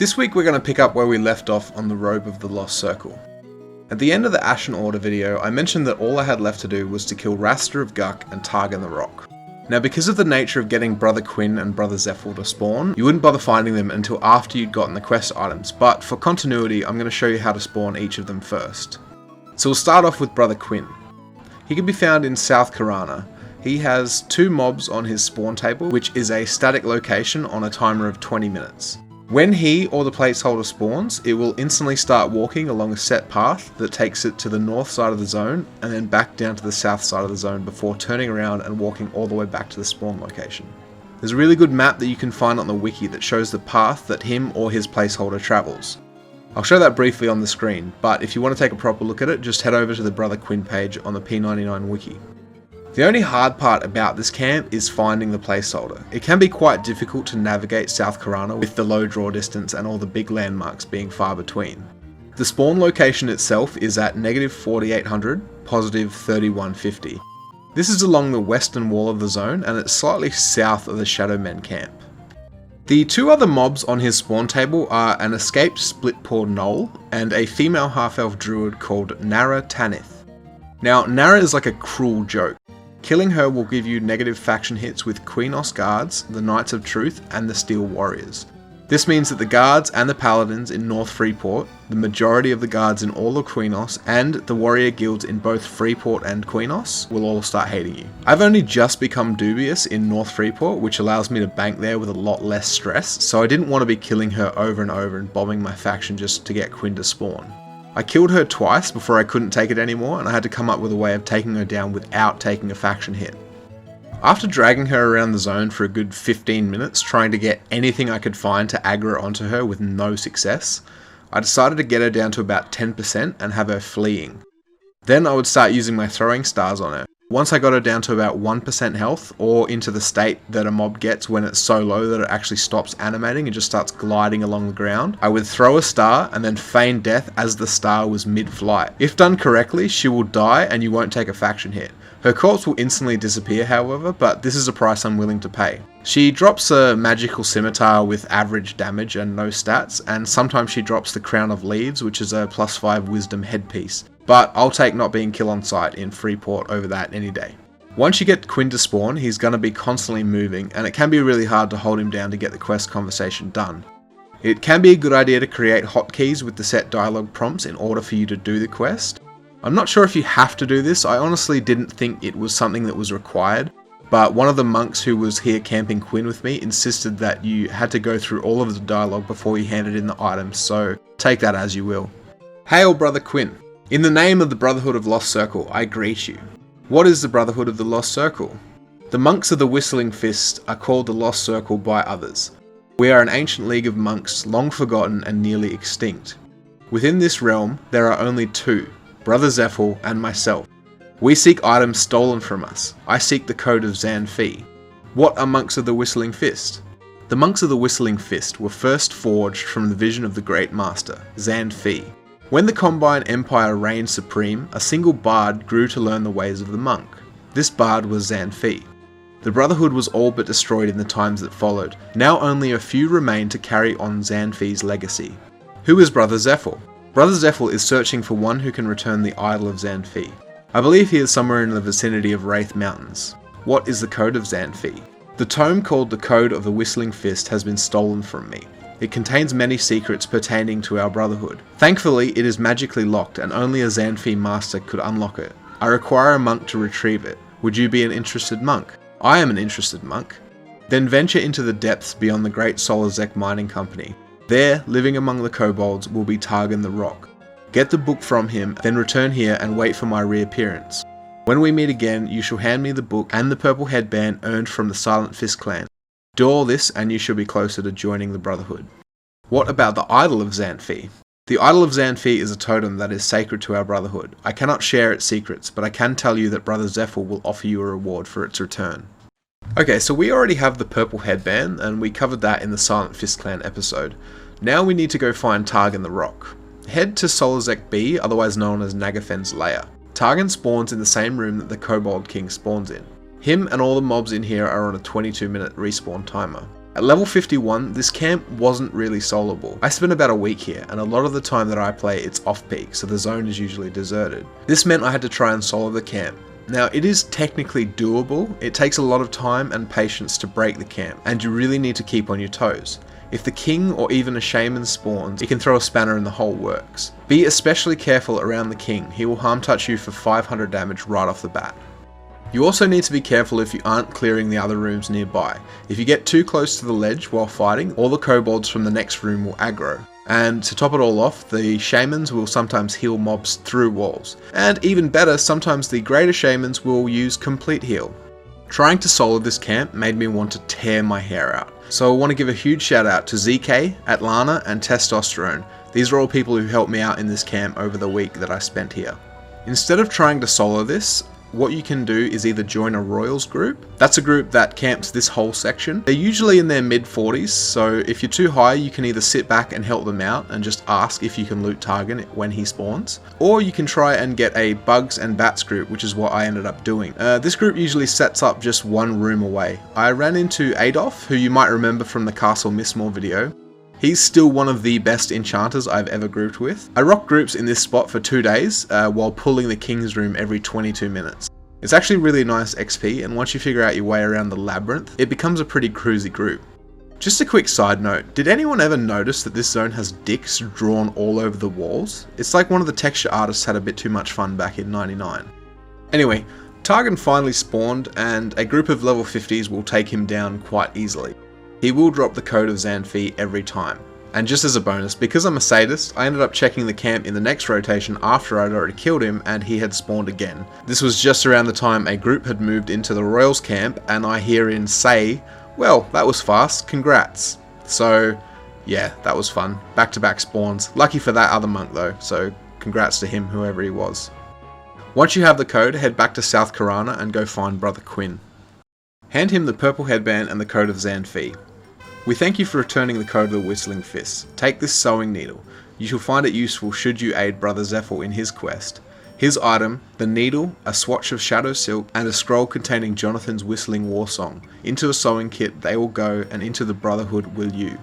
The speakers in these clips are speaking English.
This week we're going to pick up where we left off on the Robe of the Lost Circle. At the end of the Ashen Order video, I mentioned that all I had left to do was to kill Raster of Guk and Targan the Rock. Now, because of the nature of getting Brother Quinn and Brother Zephir to spawn, you wouldn't bother finding them until after you'd gotten the quest items, but for continuity, I'm going to show you how to spawn each of them first. So we'll start off with Brother Quinn. He can be found in South Karana. He has 2 mobs on his spawn table, which is a static location on a timer of 20 minutes. When he or the placeholder spawns, it will instantly start walking along a set path that takes it to the north side of the zone and then back down to the south side of the zone before turning around and walking all the way back to the spawn location. There's a really good map that you can find on the wiki that shows the path that him or his placeholder travels. I'll show that briefly on the screen, but if you want to take a proper look at it, just head over to the Brother Quinn page on the P99 wiki. The only hard part about this camp is finding the placeholder. It can be quite difficult to navigate South Karana with the low draw distance and all the big landmarks being far between. The spawn location itself is at -4800, +3150. This is along the western wall of the zone and it's slightly south of the Shadowmen camp. The 2 other mobs on his spawn table are an escaped split-paw gnoll and a female half-elf druid called Nara Tanith. Now, Nara is like a cruel joke. Killing her will give you negative faction hits with Queenos Guards, the Knights of Truth, and the Steel Warriors. This means that the Guards and the Paladins in North Freeport, the majority of the Guards in all of Queenos, and the Warrior Guilds in both Freeport and Queenos will all start hating you. I've only just become dubious in North Freeport, which allows me to bank there with a lot less stress, so I didn't want to be killing her over and over and bombing my faction just to get Quinn to spawn. I killed her twice before I couldn't take it anymore and I had to come up with a way of taking her down without taking a faction hit. After dragging her around the zone for a good 15 minutes trying to get anything I could find to aggro onto her with no success, I decided to get her down to about 10% and have her fleeing. Then I would start using my throwing stars on her. Once I got her down to about 1% health, or into the state that a mob gets when it's so low that it actually stops animating and just starts gliding along the ground, I would throw a star and then feign death as the star was mid-flight. If done correctly, she will die and you won't take a faction hit. Her corpse will instantly disappear however, but this is a price I'm willing to pay. She drops a magical scimitar with average damage and no stats, and sometimes she drops the Crown of Leaves, which is a +5 wisdom headpiece. But I'll take not being kill on sight in Freeport over that any day. Once you get Quinn to spawn, he's going to be constantly moving, and it can be really hard to hold him down to get the quest conversation done. It can be a good idea to create hotkeys with the set dialogue prompts in order for you to do the quest. I'm not sure if you have to do this, I honestly didn't think it was something that was required, but one of the monks who was here camping Quinn with me insisted that you had to go through all of the dialogue before you handed in the items, so take that as you will. Hail Brother Quinn! In the name of the Brotherhood of Lost Circle, I greet you. What is the Brotherhood of the Lost Circle? The monks of the Whistling Fist are called the Lost Circle by others. We are an ancient league of monks, long forgotten and nearly extinct. Within this realm, there are only 2, Brother Zephir and myself. We seek items stolen from us. I seek the code of Zanfi. What are monks of the Whistling Fist? The monks of the Whistling Fist were first forged from the vision of the Great Master, Zanfi. When the Combine Empire reigned supreme, a single bard grew to learn the ways of the monk. This bard was Zanfi. The Brotherhood was all but destroyed in the times that followed. Now only a few remain to carry on Zanfi's legacy. Who is Brother Zephir? Brother Zephir is searching for one who can return the idol of Zanfi. I believe he is somewhere in the vicinity of Wraith Mountains. What is the code of Zanfi? The tome called the Code of the Whistling Fist has been stolen from me. It contains many secrets pertaining to our Brotherhood. Thankfully, it is magically locked and only a Zanfi master could unlock it. I require a monk to retrieve it. Would you be an interested monk? I am an interested monk. Then venture into the depths beyond the great Solazek mining company. There, living among the kobolds, will be Targan the Rock. Get the book from him, then return here and wait for my reappearance. When we meet again, you shall hand me the book and the purple headband earned from the Silent Fist clan. Do all this and you shall be closer to joining the Brotherhood. What about the Idol of Zanfi? The Idol of Zanfi is a totem that is sacred to our Brotherhood. I cannot share its secrets, but I can tell you that Brother Zephir will offer you a reward for its return. Okay, so we already have the purple headband, and we covered that in the Silent Fist clan episode. Now we need to go find Targan the Rock. Head to Solazek B, otherwise known as Nagafen's lair. Targan spawns in the same room that the Kobold King spawns in. Him and all the mobs in here are on a 22-minute respawn timer. At level 51, this camp wasn't really soloable. I spent about a week here, and a lot of the time that I play it's off-peak, so the zone is usually deserted. This meant I had to try and solo the camp. Now, it is technically doable. It takes a lot of time and patience to break the camp, and you really need to keep on your toes. If the king or even a shaman spawns, it can throw a spanner in the whole works. Be especially careful around the king. He will harm touch you for 500 damage right off the bat. You also need to be careful if you aren't clearing the other rooms nearby. If you get too close to the ledge while fighting, all the kobolds from the next room will aggro. And to top it all off, the shamans will sometimes heal mobs through walls. And even better, sometimes the greater shamans will use complete heal. Trying to solo this camp made me want to tear my hair out. So I want to give a huge shout out to ZK, Atlana and Testosterone. These are all people who helped me out in this camp over the week that I spent here. Instead of trying to solo this, what you can do is either join a Royals group. That's a group that camps this whole section. They're usually in their mid-40s, so if you're too high, you can either sit back and help them out and just ask if you can loot Targan when he spawns, or you can try and get a Bugs and Bats group, which is what I ended up doing. This group usually sets up just one room away. I ran into Adolf, who you might remember from the Castle Mistmore video. He's still one of the best enchanters I've ever grouped with. I rock groups in this spot for 2 days while pulling the King's Room every 22 minutes. It's actually really nice XP, and once you figure out your way around the labyrinth, it becomes a pretty cruisy group. Just a quick side note, did anyone ever notice that this zone has dicks drawn all over the walls? It's like one of the texture artists had a bit too much fun back in '99. Anyway, Targan finally spawned, and a group of level 50s will take him down quite easily. He will drop the Code of Zephir every time. And just as a bonus, because I'm a sadist, I ended up checking the camp in the next rotation after I'd already killed him and he had spawned again. This was just around the time a group had moved into the Royals camp, and I hear in say, "Well, that was fast, congrats." So yeah, that was fun. Back-to-back spawns. Lucky for that other monk though, so congrats to him, whoever he was. Once you have the code, head back to South Karana and go find Brother Quinn. Hand him the purple headband and the Code of Zephir. We thank you for returning the Code of the Whistling Fist. Take this sewing needle. You shall find it useful should you aid Brother Zephir in his quest. His item, the needle, a swatch of shadow silk, and a scroll containing Jonathan's whistling war song. Into a sewing kit they will go, and into the Brotherhood will you.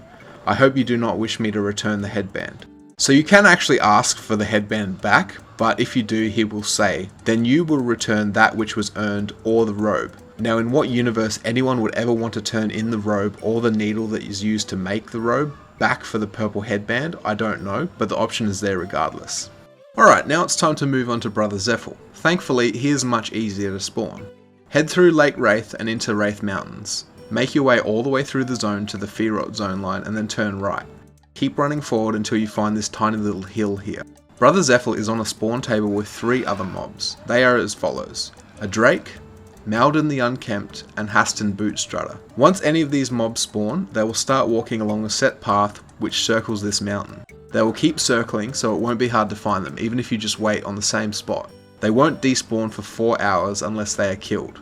I hope you do not wish me to return the headband. So you can actually ask for the headband back, but if you do, he will say, then you will return that which was earned, or the robe. Now, in what universe anyone would ever want to turn in the robe or the needle that is used to make the robe back for the purple headband, I don't know, but the option is there regardless. Alright, now it's time to move on to Brother Zephir. Thankfully, he is much easier to spawn. Head through Lake Wraith and into Wraith Mountains. Make your way all the way through the zone to the Fearot zone line and then turn right. Keep running forward until you find this tiny little hill here. Brother Zephir is on a spawn table with 3 other mobs. They are as follows: a Drake, Malden the Unkempt, and Haston Bootstrutter. Once any of these mobs spawn, they will start walking along a set path which circles this mountain. They will keep circling, so it won't be hard to find them, even if you just wait on the same spot. They won't despawn for 4 hours unless they are killed.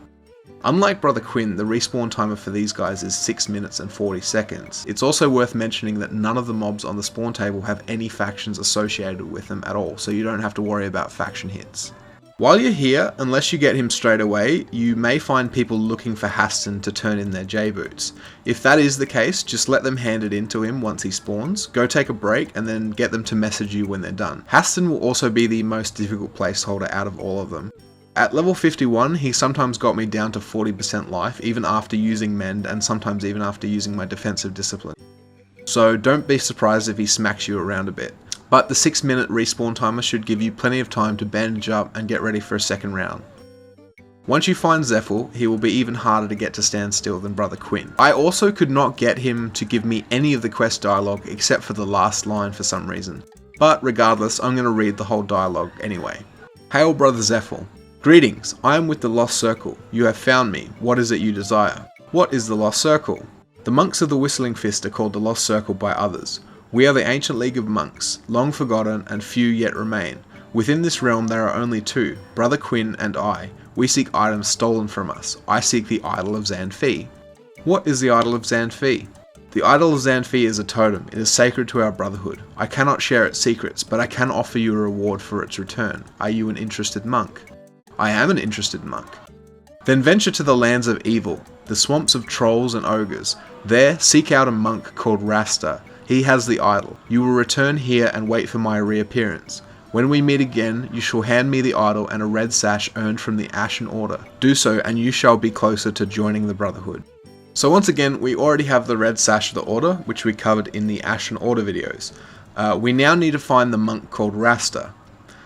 Unlike Brother Quinn, the respawn timer for these guys is 6 minutes and 40 seconds. It's also worth mentioning that none of the mobs on the spawn table have any factions associated with them at all, so you don't have to worry about faction hits. While you're here, unless you get him straight away, you may find people looking for Haston to turn in their J-boots. If that is the case, just let them hand it in to him once he spawns, go take a break, and then get them to message you when they're done. Haston will also be the most difficult placeholder out of all of them. At level 51, he sometimes got me down to 40% life, even after using Mend, and sometimes even after using my defensive discipline. So don't be surprised if he smacks you around a bit. But the 6-minute respawn timer should give you plenty of time to bandage up and get ready for a second round. Once you find Zephir, he will be even harder to get to stand still than Brother Quinn. I also could not get him to give me any of the quest dialogue except for the last line for some reason. But regardless, I'm going to read the whole dialogue anyway. Hail Brother Zephir. Greetings, I am with the Lost Circle. You have found me. What is it you desire? What is the Lost Circle? The monks of the Whistling Fist are called the Lost Circle by others. We are the ancient league of monks, long forgotten and few yet remain. Within this realm there are only 2, Brother Quinn and I. We seek items stolen from us. I seek the Idol of Zephir. What is the Idol of Zephir? The Idol of Zephir is a totem. It is sacred to our Brotherhood. I cannot share its secrets, but I can offer you a reward for its return. Are you an interested monk? I am an interested monk. Then venture to the lands of evil. the swamps of trolls and ogres. There, seek out a monk called Rasta. He has the idol. You will return here and wait for my reappearance. When we meet again, you shall hand me the idol and a red sash earned from the Ashen Order. Do so and you shall be closer to joining the Brotherhood. So once again, we already have the red sash of the Order, which we covered in the Ashen Order videos. We now need to find the monk called Rasta.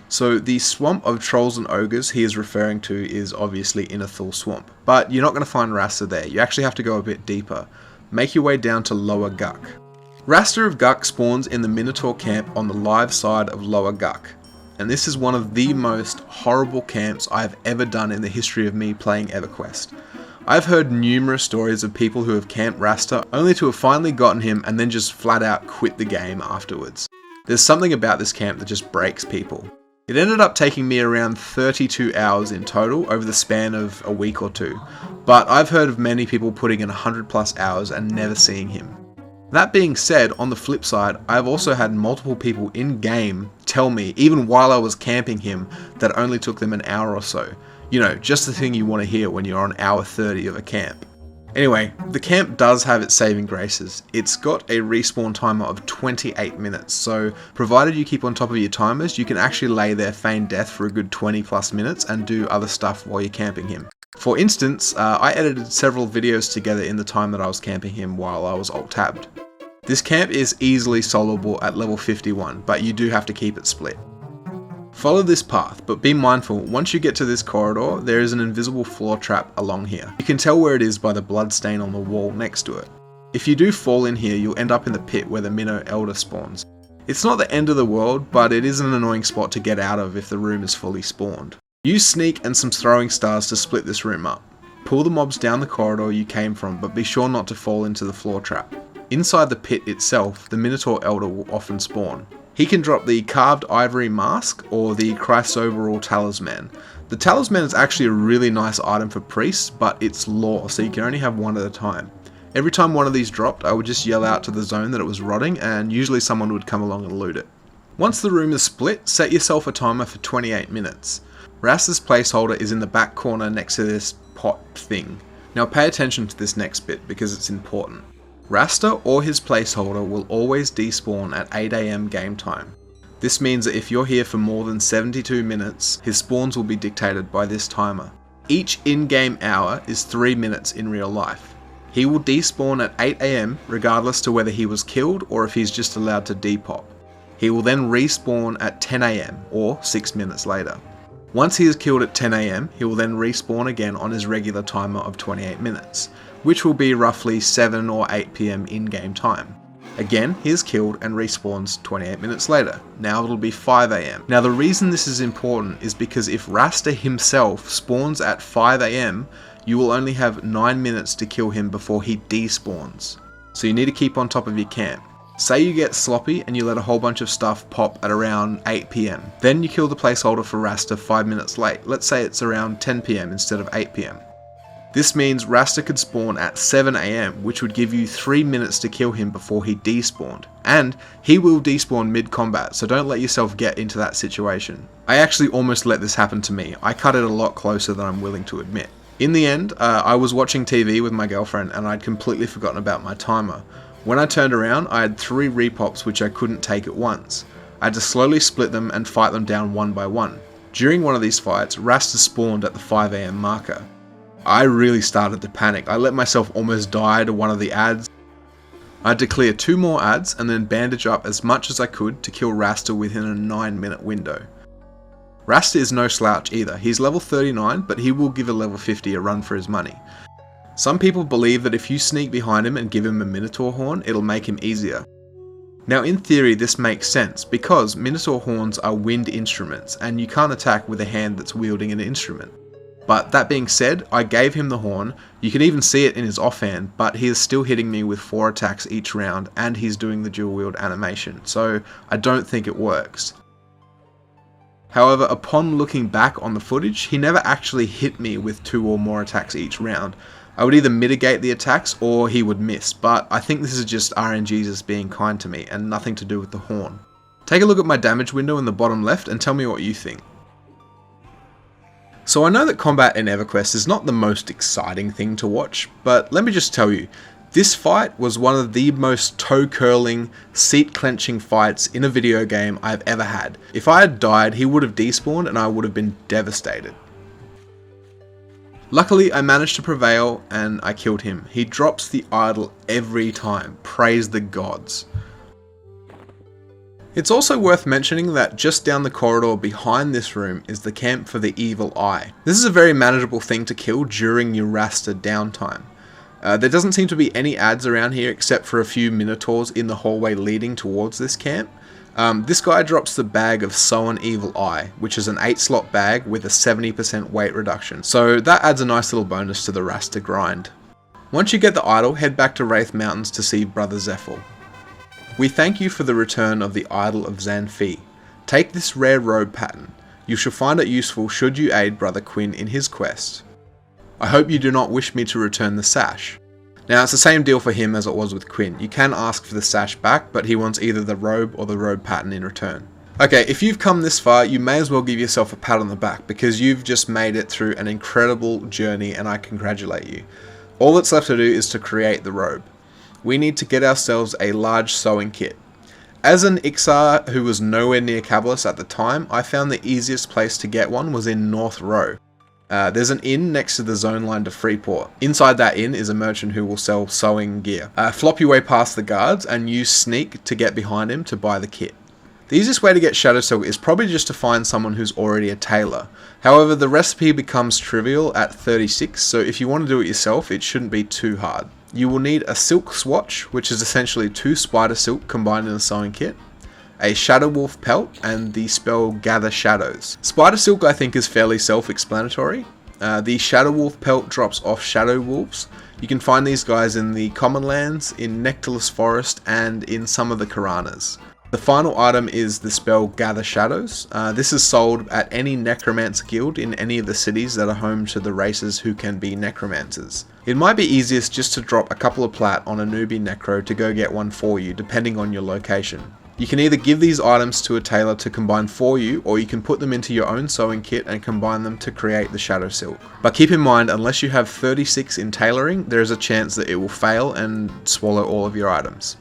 So the swamp of trolls and ogres he is referring to is obviously Innerthal Swamp, but you're not going to find Rasta there. You actually have to go a bit deeper. Make your way down to Lower Guck. Rasta of Guck spawns in the Minotaur camp on the live side of Lower Guck, and this is one of the most horrible camps I have ever done in the history of me playing EverQuest. I've heard numerous stories of people who have camped Rasta only to have finally gotten him and then just flat out quit the game afterwards. There's something about this camp that just breaks people. It ended up taking me around 32 hours in total over the span of a week or two, but I've heard of many people putting in 100+ hours and never seeing him. That being said, on the flip side, I've also had multiple people in-game tell me, even while I was camping him, that it only took them an hour or so. You know, just the thing you want to hear when you're on hour 30 of a camp. Anyway, the camp does have its saving graces. It's got a respawn timer of 28 minutes, so provided you keep on top of your timers, you can actually lay there feign death for a good 20+ minutes and do other stuff while you're camping him. For instance, I edited several videos together in the time that I was camping him while I was alt-tabbed. This camp is easily soloable at level 51, but you do have to keep it split. Follow this path, but be mindful, once you get to this corridor, there is an invisible floor trap along here. You can tell where it is by the blood stain on the wall next to it. If you do fall in here, you'll end up in the pit where the Minnow Elder spawns. It's not the end of the world, but it is an annoying spot to get out of if the room is fully spawned. Use sneak and some throwing stars to split this room up. Pull the mobs down the corridor you came from, but be sure not to fall into the floor trap. Inside the pit itself, the Minotaur Elder will often spawn. He can drop the Carved Ivory Mask or the Chrysoberyl Talisman. The Talisman is actually a really nice item for priests, but it's lore, so you can only have one at a time. Every time one of these dropped, I would just yell out to the zone that it was rotting, and usually someone would come along and loot it. Once the room is split, set yourself a timer for 28 minutes. Rasta's placeholder is in the back corner next to this pot thing. Now pay attention to this next bit because it's important. Rasta or his placeholder will always despawn at 8 AM game time. This means that if you're here for more than 72 minutes, his spawns will be dictated by this timer. Each in-game hour is 3 minutes in real life. He will despawn at 8 AM regardless to whether he was killed or if he's just allowed to depop. He will then respawn at 10 AM or 6 minutes later. Once he is killed at 10 AM, he will then respawn again on his regular timer of 28 minutes, which will be roughly 7 or 8 PM in-game time. Again, he is killed and respawns 28 minutes later. Now it'll be 5 AM. Now the reason this is important is because if Rasta himself spawns at 5 AM, you will only have 9 minutes to kill him before he despawns. So you need to keep on top of your camp. Say you get sloppy and you let a whole bunch of stuff pop at around 8 PM. Then you kill the placeholder for Rasta 5 minutes late. Let's say it's around 10 PM instead of 8 PM. This means Rasta could spawn at 7 AM, which would give you 3 minutes to kill him before he despawned. And he will despawn mid-combat, so don't let yourself get into that situation. I actually almost let this happen to me. I cut it a lot closer than I'm willing to admit. In the end, I was watching TV with my girlfriend and I'd completely forgotten about my timer. When I turned around, I had 3 repops which I couldn't take at once. I had to slowly split them and fight them down one by one. During one of these fights, Rasta spawned at the 5 AM marker. I really started to panic. I let myself almost die to one of the ads. I had to clear 2 more ads and then bandage up as much as I could to kill Rasta within a 9-minute window. Rasta is no slouch either. He's level 39, but he will give a level 50 a run for his money. Some people believe that if you sneak behind him and give him a Minotaur horn, it'll make him easier. Now in theory this makes sense, because Minotaur horns are wind instruments and you can't attack with a hand that's wielding an instrument. But that being said, I gave him the horn, you can even see it in his offhand, but he is still hitting me with 4 attacks each round and he's doing the dual wield animation, so I don't think it works. However, upon looking back on the footage, he never actually hit me with 2 or more attacks each round. I would either mitigate the attacks or he would miss, but I think this is just RNGesus being kind to me and nothing to do with the horn. Take a look at my damage window in the bottom left and tell me what you think. So I know that combat in EverQuest is not the most exciting thing to watch, but let me just tell you, this fight was one of the most toe-curling, seat-clenching fights in a video game I've ever had. If I had died, he would have despawned and I would have been devastated. Luckily, I managed to prevail and I killed him. He drops the idol every time. Praise the gods. It's also worth mentioning that just down the corridor behind this room is the camp for the Evil Eye. This is a very manageable thing to kill during your Rasta downtime. There doesn't seem to be any ads around here except for a few minotaurs in the hallway leading towards this camp. This guy drops the bag of Sown Evil Eye, which is an 8-slot bag with a 70% weight reduction, so that adds a nice little bonus to the Rasta grind. Once you get the idol, head back to Wraith Mountains to see Brother Zephir. We thank you for the return of the idol of Zephir. Take this rare robe pattern. You shall find it useful should you aid Brother Quinn in his quest. I hope you do not wish me to return the sash. Now it's the same deal for him as it was with Quinn. You can ask for the sash back, but he wants either the robe or the robe pattern in return. Okay, if you've come this far, you may as well give yourself a pat on the back because you've just made it through an incredible journey and I congratulate you. All that's left to do is to create the robe. We need to get ourselves a large sewing kit. As an Ixar who was nowhere near Cabalus at the time, I found the easiest place to get one was in North Row. There's an inn next to the zone line to Freeport. Inside that inn is a merchant who will sell sewing gear. Flop your way past the guards and use sneak to get behind him to buy the kit. The easiest way to get Shadow Silk is probably just to find someone who's already a tailor. However, the recipe becomes trivial at 36, so if you want to do it yourself, it shouldn't be too hard. You will need a silk swatch, which is essentially 2 spider silk combined in a sewing kit, a Shadow Wolf pelt, and the spell Gather Shadows. Spider silk I think is fairly self-explanatory. The Shadow Wolf pelt drops off Shadow Wolves. You can find these guys in the Common Lands, in Nectarless Forest, and in some of the Karanas. The final item is the spell Gather Shadows. This is sold at any necromancer guild in any of the cities that are home to the races who can be necromancers. It might be easiest just to drop a couple of plat on a newbie necro to go get one for you, depending on your location. You can either give these items to a tailor to combine for you, or you can put them into your own sewing kit and combine them to create the Shadow Silk. But keep in mind, unless you have 36 in tailoring, there is a chance that it will fail and swallow all of your items.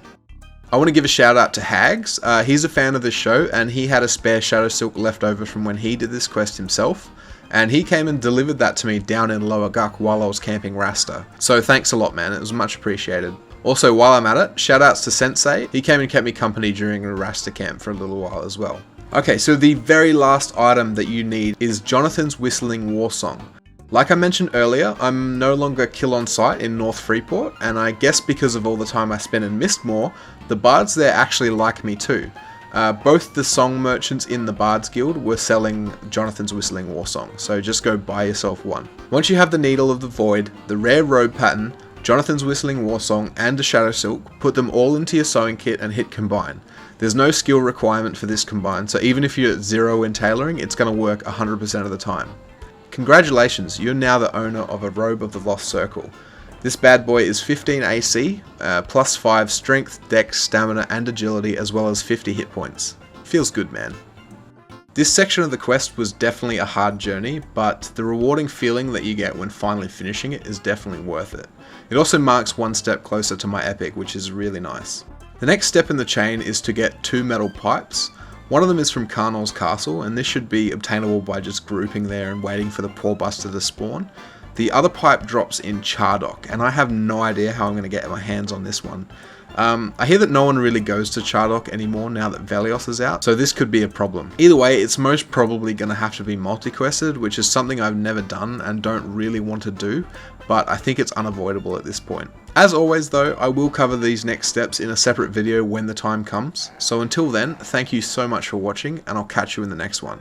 I want to give a shout out to Hags. He's a fan of this show and he had a spare Shadow Silk left over from when he did this quest himself. And he came and delivered that to me down in Lower Guck while I was camping Rasta. So thanks a lot, man. It was much appreciated. Also, while I'm at it, shout outs to Sensei. He came and kept me company during a Rasta camp for a little while as well. Okay, so the very last item that you need is Jonathan's Whistling War Song. Like I mentioned earlier, I'm no longer kill on site in North Freeport, and I guess because of all the time I spent in Mistmore, the bards there actually like me too. Both the song merchants in the Bards Guild were selling Jonathan's Whistling War Song, so just go buy yourself one. Once you have the Needle of the Void, the rare robe pattern, Jonathan's Whistling War Song, and the Shadow Silk, put them all into your sewing kit and hit combine. There's no skill requirement for this combine, so even if you're at 0 in tailoring, it's going to work 100% of the time. Congratulations, you're now the owner of a Robe of the Lost Circle. This bad boy is 15 AC, plus 5 strength, dex, stamina and agility, as well as 50 hit points. Feels good, man. This section of the quest was definitely a hard journey, but the rewarding feeling that you get when finally finishing it is definitely worth it. It also marks one step closer to my epic, which is really nice. The next step in the chain is to get 2 metal pipes. One of them is from Karnal's Castle, and this should be obtainable by just grouping there and waiting for the Poor Buster to spawn. The other pipe drops in Chardok, and I have no idea how I'm going to get my hands on this one. I hear that no one really goes to Chardok anymore now that Velios is out, so this could be a problem. Either way, it's most probably going to have to be multi-quested, which is something I've never done and don't really want to do, but I think it's unavoidable at this point. As always though, I will cover these next steps in a separate video when the time comes, so until then, thank you so much for watching, and I'll catch you in the next one.